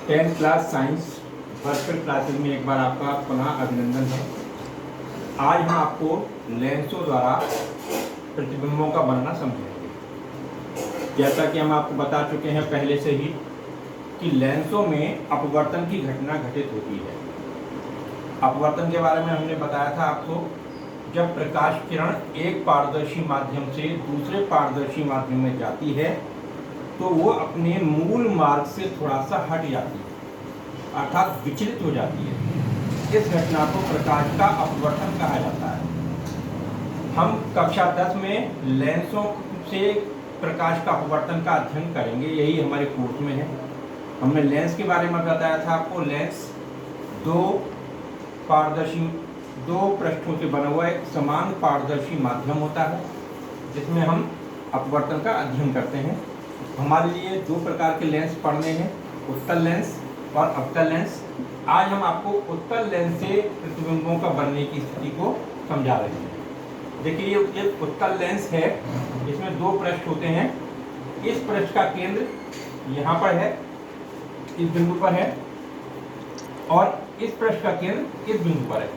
10th class science virtual classes में एक बार आपका पुनः अभिनंदन है। आज हम आपको लेंसों द्वारा प्रतिबिंबों का बनना समझाएंगे। जैसा कि हम आपको बता चुके हैं पहले से ही कि लेंसों में अपवर्तन की घटना घटित होती है। अपवर्तन के बारे में हमने बताया था आपको, जब प्रकाश किरण एक पारदर्शी माध्यम से दूसरे पारदर्शी माध्यम में जाती है तो वो अपने मूल मार्ग से थोड़ा सा हट जाती है, अर्थात विचलित हो जाती है। इस घटना को प्रकाश का अपवर्तन कहा जाता है। हम कक्षा 10 में लेंसों से प्रकाश का अपवर्तन का अध्ययन करेंगे, यही हमारे कोर्स में है। हमने लेंस के बारे में बताया था आपको। लेंस दो पृष्ठों से बना हुआ एक समान पारदर्शी माध्यम होता है जिसमें हम अपवर्तन का अध्ययन करते हैं। हमारे लिए दो प्रकार के लेंस पढ़ने हैं, उत्तल लेंस और अवतल लेंस। आज हम आपको उत्तल लेंस से प्रतिबिंबों का बनने की स्थिति को समझा रहे हैं। देखिए, ये एक उत्तल लेंस है, इसमें दो पृष्ठ होते हैं। इस पृष्ठ का केंद्र यहाँ पर है, इस बिंदु पर है, और इस पृष्ठ का केंद्र इस बिंदु पर है।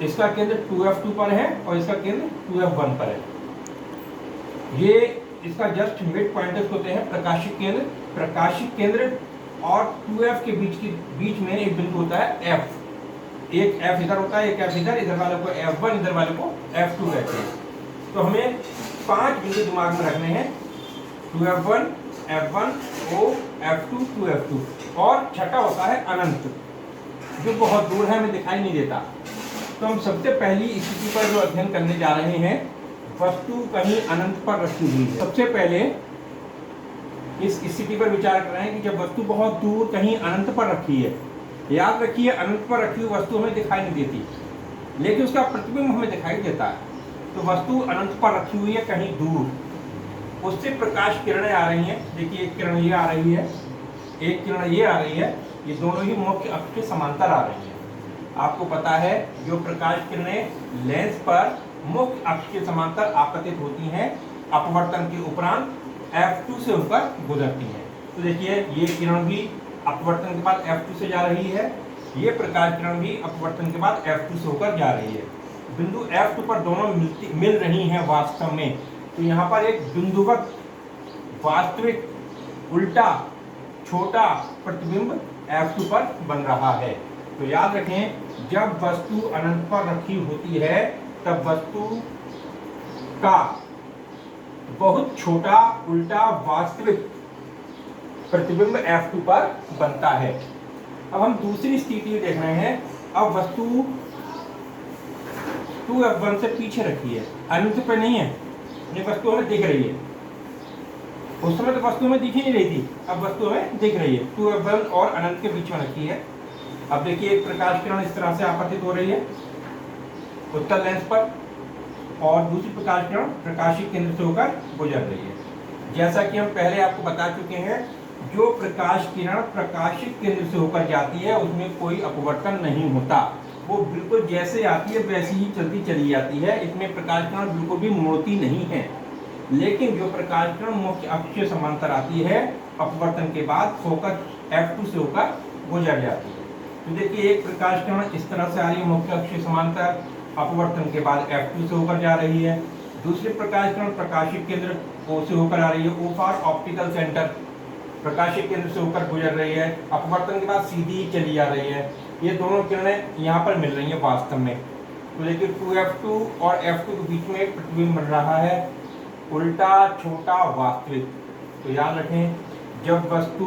इसका केंद्र 2F2 पर है और इसका केंद्र 2F1 पर है। ये इसका जस्ट मिड पॉइंट्स होते हैं प्रकाशिक केंद्र और 2F के बीच में एक बिंदु होता है F। एक F इधर होता है, एक F इधर वाले को F1, इधर वाले को F2 कहते हैं। तो हमें 5 बिंदु दिमाग में रखने हैं, 2F1, F1, O, F2, 2F2, और छठा होता है अनंत, जो बहुत दूर है, हमें दिखाई नहीं देता। तो हम सबसे पहली स्थिति पर जो अध्ययन करने जा रहे हैं, वस्तु कहीं अनंत पर रखी हुई है। सबसे पहले इस स्थिति पर विचार कर रहे हैं कि जब वस्तु बहुत दूर कहीं अनंत पर रखी है। याद रखिए, अनंत पर रखी हुई वस्तु हमें दिखाई नहीं देती, लेकिन उसका प्रतिबिंब हमें दिखाई देता है। तो वस्तु अनंत पर रखी हुई है कहीं दूर, उससे प्रकाश किरणें आ रही हैं। देखिए, एक किरण ये आ रही है, एक किरण ये आ रही है, ये दोनों ही मुख्य अक्ष के समांतर आ रही है। आपको पता है, जो प्रकाश किरणें लेंस पर मुख्य अक्ष के समांतर आपतित होती हैं, अपवर्तन के उपरांत F2 से होकर गुजरती हैं। तो देखिए, ये किरण भी अपवर्तन के बाद F2 से जा रही है, ये प्रकाश किरण भी अपवर्तन के बाद F2 से होकर जा रही है। बिंदु F2 पर दोनों मिल रही हैं वास्तव में। तो यहाँ पर एक बिंदुवत वास्तविक उल्टा छोटा प्रतिबिंब F2 पर बन रहा है। तो याद रखें, जब वस्तु अनंत पर रखी होती है तब वस्तु का बहुत छोटा उल्टा वास्तविक प्रतिबिंब F2 पर बनता है। अब हम दूसरी स्थिति देख रहे हैं। अब वस्तु 2F1 से पीछे रखी है, अनंत पे नहीं है, ये वस्तु हमें दिख रही है। उस समय तो वस्तु हमें दिख ही नहीं रही थी, अब वस्तु हमें दिख रही है। 2F1 और अनंत के बीच में रखी है। अब देखिए, एक प्रकाश किरण इस तरह से आपतित हो रही है उत्तल लेंस पर, और दूसरी प्रकाश किरण प्रकाशिक केंद्र से होकर गुजर रही है। जैसा कि हम पहले आपको बता चुके हैं, जो प्रकाश किरण प्रकाशिक केंद्र से होकर जाती है उसमें कोई अपवर्तन नहीं होता, वो बिल्कुल जैसे आती है वैसी ही चलती चली जाती है। इसमें प्रकाश किरण बिल्कुल भी मुड़ती नहीं है। लेकिन जो प्रकाश किरण मुख्य अक्ष के समांतर आती है, अपवर्तन के बाद फोकस F2 से होकर गुजर जाती है। तो देखिए, एक प्रकाश किरण इस तरह से आ रही है मुख्य अक्ष के समांतर, अपवर्तन के बाद F2 से होकर जा रही है। दूसरी प्रकाश किरण प्रकाशिक केंद्र O से होकर आ रही है, O फॉर ऑप्टिकल सेंटर, प्रकाशिक केंद्र से होकर गुजर रही है, अपवर्तन के बाद सीधी ही चली जा रही है। ये दोनों किरणें यहाँ पर मिल रही हैं वास्तव में। तो देखिए, 2F2 और F2 के बीच में एक प्रतिबिंब बन रहा है, उल्टा छोटा वास्तविक। तो याद रखें, जब वस्तु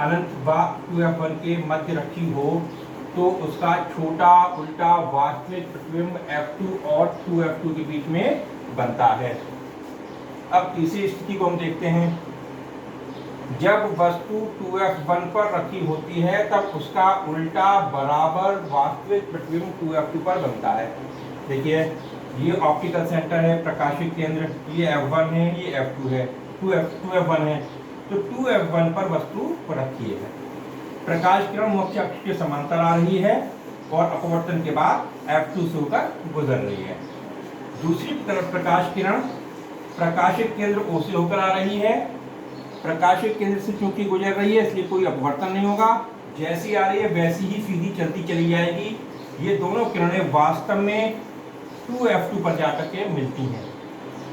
अनंत व 2F1 के मध्य रखी हो तो उसका छोटा उल्टा वास्तविक प्रतिबिंब F2 और 2F2 के बीच में बनता है। अब तीसरी स्थिति को हम देखते हैं। जब वस्तु 2F1 पर रखी होती है तब उसका उल्टा बराबर वास्तविक प्रतिबिंब 2F2 पर बनता है। देखिए, ये ऑप्टिकल सेंटर है, प्रकाशिक केंद्र, ये F1 है, ये F2 है, 2F1 है। तो 2F1 पर वस्तु रखी है, प्रकाश किरण मुख्य अक्ष के समांतर आ रही है और अपवर्तन के बाद F2 से होकर गुजर रही है। दूसरी तरफ प्रकाश किरण प्रकाशिक केंद्र O से होकर आ रही है प्रकाश के केंद्र से चूंकि गुजर रही है इसलिए कोई अपवर्तन नहीं होगा, जैसी आ रही है वैसी ही सीधी चलती चली जाएगी। ये दोनों किरणें वास्तव में 2f2 पर जाकर के मिलती हैं।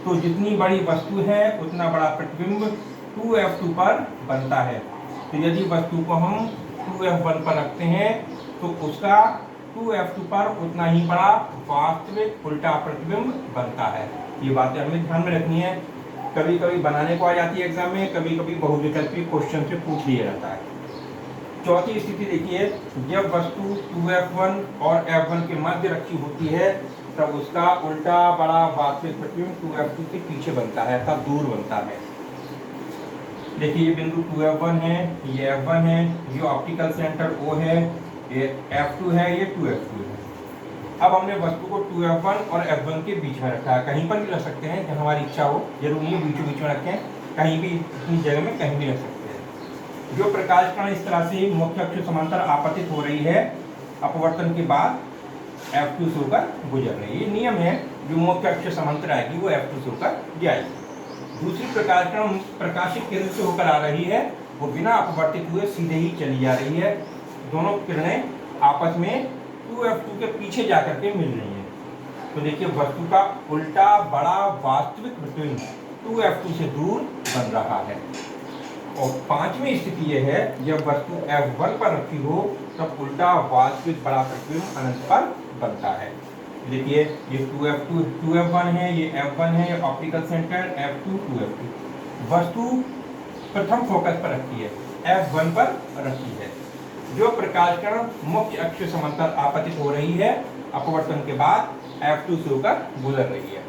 तो जितनी बड़ी वस्तु है उतना बड़ा प्रतिबिंब 2f2 पर बनता है। तो यदि वस्तु को हम 2f1 पर रखते हैं तो उसका 2f2 पर उतना ही बड़ा वास्तविक उल्टा प्रतिबिंब बनता है। ये बातें हमें ध्यान में रखनी है, कभी कभी बनाने को आ जाती है एग्जाम में, कभी कभी बहुविकल्पी क्वेश्चन से पूछ लिया जाता है। चौथी स्थिति देखिए, जब वस्तु 2f1 और f1 के मध्य रखी होती है तब उसका उल्टा बड़ा वास्तविक प्रतिबिंब 2f2 के पीछे बनता है अर्थात दूर बनता है। देखिए ये बिंदु 2f1 है, ये f1 है, ये ऑप्टिकल सेंटर O है, ये f2 है, ये 2f2 है। अब हमने वस्तु को 2f1 और f1 के बीच में रखा है, कहीं पर भी रख सकते हैं जहाँ हमारी इच्छा हो, जरूरी है बीचों बीच में रखें, कहीं भी अपनी जगह में कहीं भी रख सकते हैं। जो प्रकाश कण इस तरह से मुख्य अक्ष समांतर आपतित हो रही है अपवर्तन के बाद f2 से होकर गुजर रही है। ये नियम है, जो मुख्य अक्ष समांतर आएगी वो f2 से होकर जाएगी। दूसरी प्रकाश कण प्रकाशित केंद्र से होकर आ रही है, वो बिना अपवर्तित हुए सीधे ही चली जा रही है। दोनों किरणें आपस में 2f2 के पीछे जाकर के मिल रही हैं। तो देखिए वस्तु का उल्टा बड़ा वास्तविक प्रतिबिंब 2f2 से दूर बन रहा है। और पांचवी स्थिति यह है, जब वस्तु f1 पर रखी हो तब उल्टा वास्तविक बड़ा प्रतिबिंब अनंत पर बनता है। देखिए ये 2f1 है, ये f1 है, ये ऑप्टिकल सेंटर f2 2f2। वस्तु प्रथम फोकस पर रखी है, f1 पर रखी है। जो प्रकाश कण मुख्य अक्ष समांतर आपतित हो रही है अपवर्तन के बाद f2 से होकर गुजर रही है।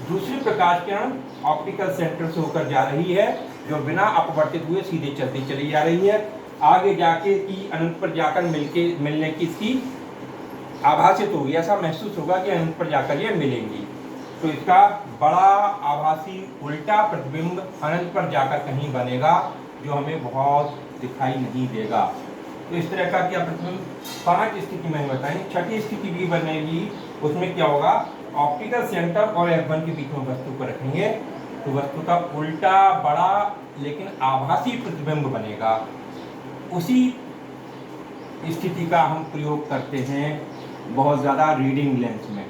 दूसरी प्रकाश किरण ऑप्टिकल सेंटर से होकर जा रही है, जो बिना अपवर्तित हुए सीधे चलती चली जा रही है। आगे जाके की अनंत पर जाकर मिलने की इसकी आभासित होगी, ऐसा महसूस होगा कि अनंत पर जाकर ये मिलेंगी। तो इसका बड़ा आभासी उल्टा प्रतिबिंब अनंत पर जाकर कहीं बनेगा, जो हमें बहुत दिखाई नहीं देगा। तो इस तरह का क्या प्रतिबिंब 5 स्थिति मैंने बताई। छठी स्थिति भी बनेगी, उसमें क्या होगा, ऑप्टिकल सेंटर और f1 के बीच में वस्तु को रखेंगे तो वस्तु का उल्टा बड़ा लेकिन आभासी प्रतिबिंब बनेगा। उसी स्थिति का हम प्रयोग करते हैं बहुत ज़्यादा रीडिंग लेंस में,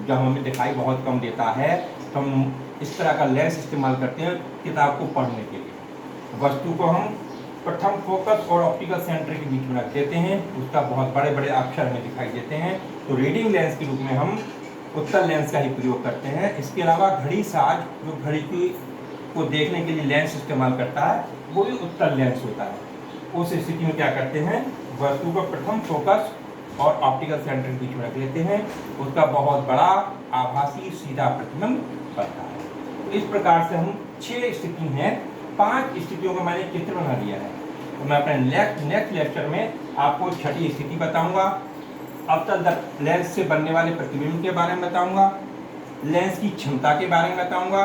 जब हमें दिखाई बहुत कम देता है तो हम इस तरह का लेंस इस्तेमाल करते हैं किताब को पढ़ने के लिए। वस्तु को हम प्रथम फोकस और ऑप्टिकल सेंटर के बीच में रख देते हैं, उसका बहुत बड़े बड़े अक्षर हमें दिखाई देते हैं, तो रीडिंग लेंस के रूप में हम उत्तल लेंस का ही प्रयोग करते हैं। इसके अलावा घड़ी साज, जो घड़ी को देखने के लिए लेंस इस्तेमाल करता है, वो भी उत्तल लेंस होता है। उस स्थिति में क्या करते हैं, वस्तु को प्रथम फोकस और ऑप्टिकल सेंटर के बीच में रख लेते हैं, उसका बहुत बड़ा आभासी सीधा प्रतिबिंब बनता है। तो इस प्रकार से हम 6 स्थिति हैं, 5 स्थितियों का मैंने चित्र बना दिया है। तो मैं अपने नेक्स्ट लेक्चर में आपको छठी स्थिति बताऊंगा, अवतल लेंस से बनने वाले प्रतिबिंब के बारे में बताऊंगा, लेंस की क्षमता के बारे में बताऊंगा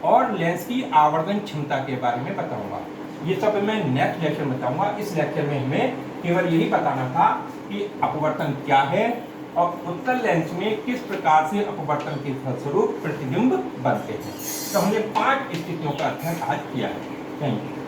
और लेंस की आवर्धन क्षमता के बारे में बताऊंगा। ये सब मैं नेक्स्ट लेक्चर में बताऊंगा। इस लेक्चर में हमें केवल यही बताना था कि अपवर्तन क्या है और उत्तल लेंस में किस प्रकार से अपवर्तन के फलस्वरूप प्रतिबिंब बनते हैं। तो हमने 5 स्थितियों का अध्ययन आज किया है। Thank you.